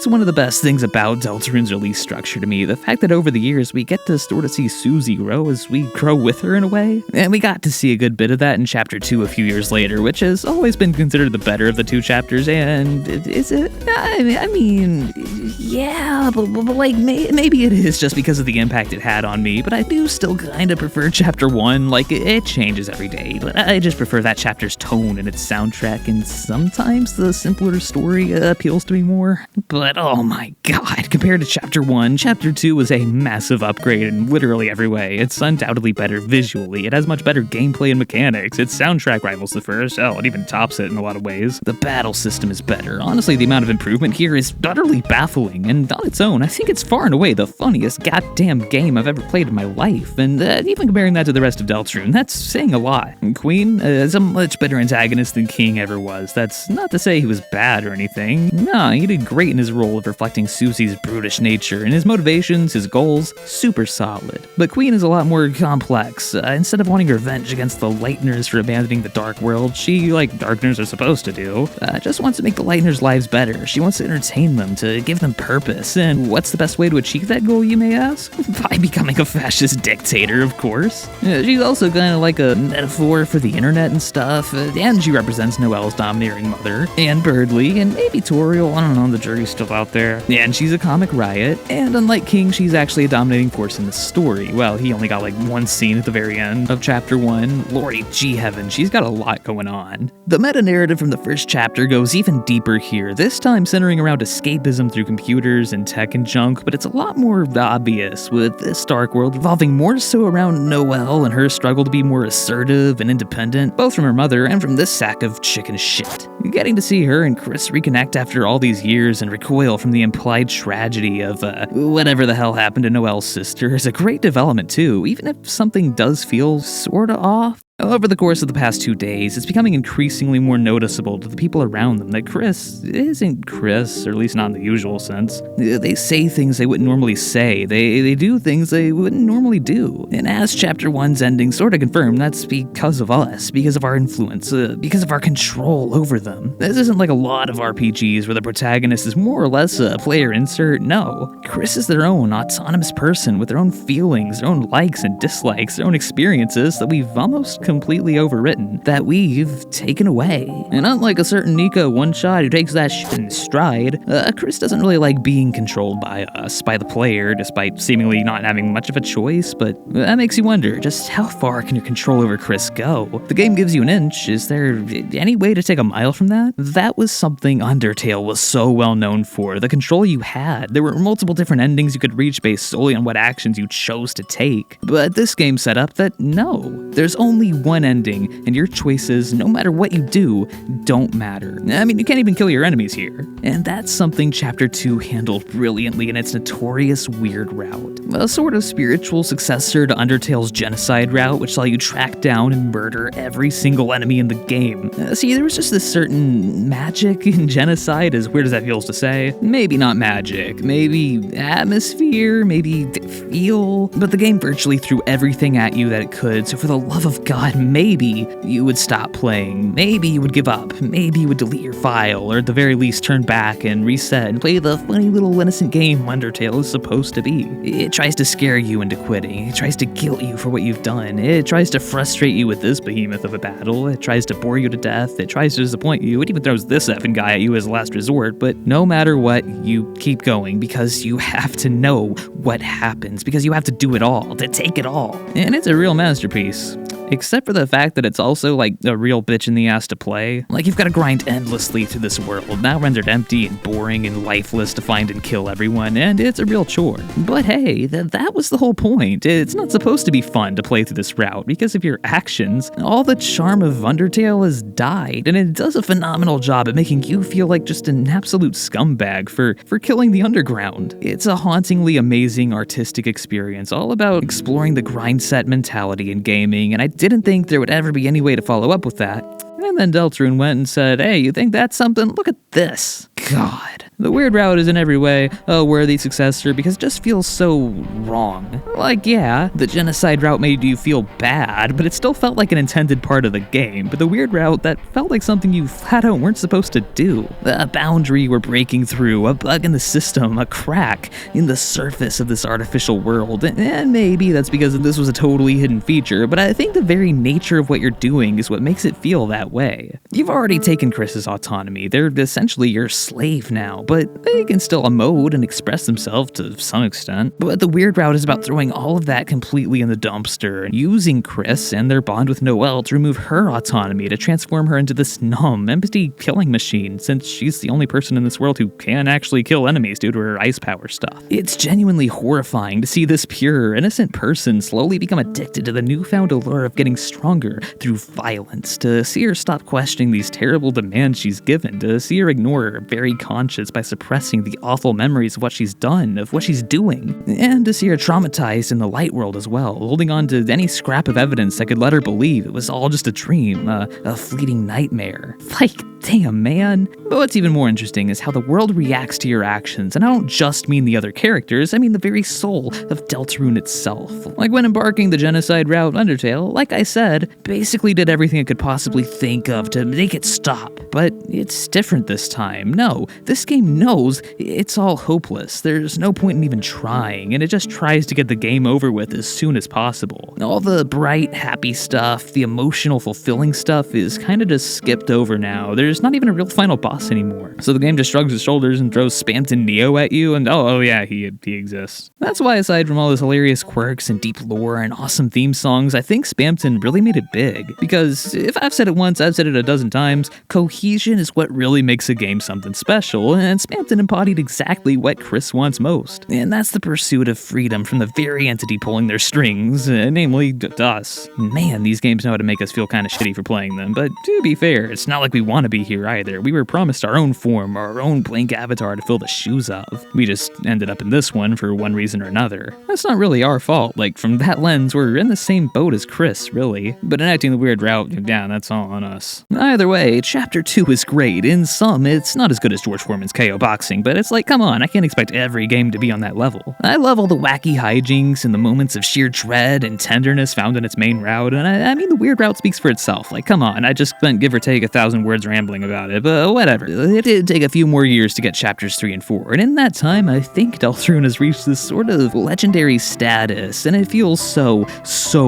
that's one of the best things about Deltarune's release structure to me, the fact that over the years we get to sort of see Susie grow as we grow with her in a way. And we got to see a good bit of that in Chapter 2 a few years later, which has always been considered the better of the two chapters, and is it? I mean, yeah, but like, maybe it is just because of the impact it had on me, but I do still kind of prefer Chapter 1, like, it changes every day, but I just prefer that chapter's tone and its soundtrack, and sometimes the simpler story appeals to me more. But oh my god, compared to Chapter 1, Chapter 2 was a massive upgrade in literally every way. It's undoubtedly better visually, it has much better gameplay and mechanics, its soundtrack rivals the first, hell, it even tops it in a lot of ways. The battle system is better. Honestly, the amount of improvement here is utterly baffling, and on its own, I think it's far and away the funniest goddamn game I've ever played in my life, and even comparing that to the rest of Deltarune, that's saying a lot. And Queen is a much better antagonist than King ever was. That's not to say he was bad or anything. No, he did great in his role of reflecting Susie's brutish nature, and his motivations, his goals, super solid. But Queen is a lot more complex. Instead of wanting revenge against the Lightners for abandoning the Dark World, she, like Darkners are supposed to do, just wants to make the Lightners' lives better. She wants to entertain them, to give them purpose. And what's the best way to achieve that goal, you may ask? By becoming a fascist dictator, of course. She's also kind of like a metaphor for the internet and stuff, and she represents Noelle's domineering mother, and Birdly, and maybe Toriel, I don't know, the jury's still out there. And she's a comic riot, and unlike King, she's actually a dominating force in the story. Well, he only got like one scene at the very end of Chapter 1. Lordy G heaven, she's got a lot going on. The meta-narrative from the first chapter goes even deeper here, this time centering around escapism through computers and tech and junk, but it's a lot more obvious, with this Dark World revolving more so around Noelle and her struggle to be more assertive and independent, both from her mother and from this sack of chicken shit. Getting to see her and Chris reconnect after all these years and recoil from the implied tragedy of whatever the hell happened to Noelle's sister is a great development too, even if something does feel sorta off. Over the course of the past 2 days, it's becoming increasingly more noticeable to the people around them that Chris isn't Chris, or at least not in the usual sense. They say things they wouldn't normally say, they do things they wouldn't normally do. And as Chapter 1's ending sort of confirmed, that's because of us, because of our influence, because of our control over them. This isn't like a lot of RPGs where the protagonist is more or less a player insert. No, Chris is their own autonomous person with their own feelings, their own likes and dislikes, their own experiences that we've almost completely overwritten, that we've taken away. And unlike a certain Nika one-shot who takes that shit in stride, Chris doesn't really like being controlled by us, by the player, despite seemingly not having much of a choice, but that makes you wonder, just how far can your control over Chris go? The game gives you an inch, is there any way to take a mile from that? That was something Undertale was so well known for, the control you had. There were multiple different endings you could reach based solely on what actions you chose to take. But this game set up that no, there's only one ending, and your choices, no matter what you do, don't matter. I mean, you can't even kill your enemies here. And that's something Chapter 2 handled brilliantly in its notorious weird route. A sort of spiritual successor to Undertale's genocide route, which saw you track down and murder every single enemy in the game. See, there was just this certain magic in genocide, as weird as that feels to say. Maybe not magic, maybe atmosphere, maybe feel, but the game virtually threw everything at you that it could, so for the love of God, maybe you would stop playing, maybe you would give up, maybe you would delete your file, or at the very least turn back and reset and play the funny little innocent game Undertale is supposed to be. It tries to scare you into quitting, it tries to guilt you for what you've done, it tries to frustrate you with this behemoth of a battle, it tries to bore you to death, it tries to disappoint you, it even throws this effing guy at you as a last resort, but no matter what, you keep going because you have to know what happens, because you have to do it all, to take it all. And it's a real masterpiece. Except for the fact that it's also like a real bitch in the ass to play. Like you've got to grind endlessly through this world, now rendered empty and boring and lifeless to find and kill everyone, and it's a real chore. But hey, that was the whole point. It's not supposed to be fun to play through this route because of your actions. All the charm of Undertale has died, and it does a phenomenal job at making you feel like just an absolute scumbag for killing the underground. It's a hauntingly amazing artistic experience, all about exploring the grind set mentality in gaming, and I didn't think there would ever be any way to follow up with that. And then Deltarune went and said, hey, you think that's something? Look at this. God. The weird route is in every way a worthy successor because it just feels so wrong. Like, yeah, the genocide route made you feel bad, but it still felt like an intended part of the game. But the weird route, that felt like something you flat out weren't supposed to do. A boundary we're breaking through, a bug in the system, a crack in the surface of this artificial world. And maybe that's because this was a totally hidden feature, but I think the very nature of what you're doing is what makes it feel that way. You've already taken Chris's autonomy. They're essentially your slave now, but they can still emote and express themselves to some extent. But the weird route is about throwing all of that completely in the dumpster and using Chris and their bond with Noelle to remove her autonomy, to transform her into this numb, empty killing machine, since she's the only person in this world who can actually kill enemies due to her ice power stuff. It's genuinely horrifying to see this pure, innocent person slowly become addicted to the newfound allure of getting stronger through violence, to see her stop questioning these terrible demands she's given, to see her ignore her very conscience by suppressing the awful memories of what she's done, of what she's doing, and to see her traumatized in the light world as well, holding on to any scrap of evidence that could let her believe it was all just a dream, a fleeting nightmare. Like, damn, man. But what's even more interesting is how the world reacts to your actions, and I don't just mean the other characters, I mean the very soul of Deltarune itself. Like when embarking the genocide route, Undertale, like I said, basically did everything it could possibly think of to make it stop. But it's different this time. No, this game knows it's all hopeless. There's no point in even trying, and it just tries to get the game over with as soon as possible. All the bright, happy stuff, the emotional, fulfilling stuff is kind of just skipped over now. There's not even a real final boss anymore. So the game just shrugs its shoulders and throws Spamton Neo at you, and oh yeah, he exists. That's why, aside from all those hilarious quirks and deep lore and awesome theme songs, I think Spamton really made it big. Because if I've said it once, I've said it a dozen times, cohesion is what really makes a game something special, and Spamton embodied exactly what Chris wants most. And that's the pursuit of freedom from the very entity pulling their strings, namely us. Man, these games know how to make us feel kind of shitty for playing them, but to be fair, it's not like we want to be here either. We were promised our own form, our own blank avatar to fill the shoes of. We just ended up in this one for one reason or another. That's not really our fault. Like, from that lens, we're in the same boat as Chris, really. But enacting the weird route, yeah, that's all on us. Either way, Chapter 2 is great. In some, it's not as good as George Foreman's KO boxing, but it's like, come on, I can't expect every game to be on that level. I love all the wacky hijinks and the moments of sheer dread and tenderness found in its main route, and I mean, the weird route speaks for itself. Like, come on, I just spent give or take 1,000 words rambling about it, but whatever. It did take a few more years to get Chapters 3 and 4, and in that time, I think Deltarune has reached this sort of legendary status, and it feels so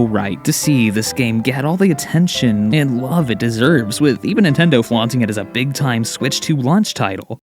right to see this game get all the attention and love it deserves, with even Nintendo flaunting it as a big-time Switch 2 launch title.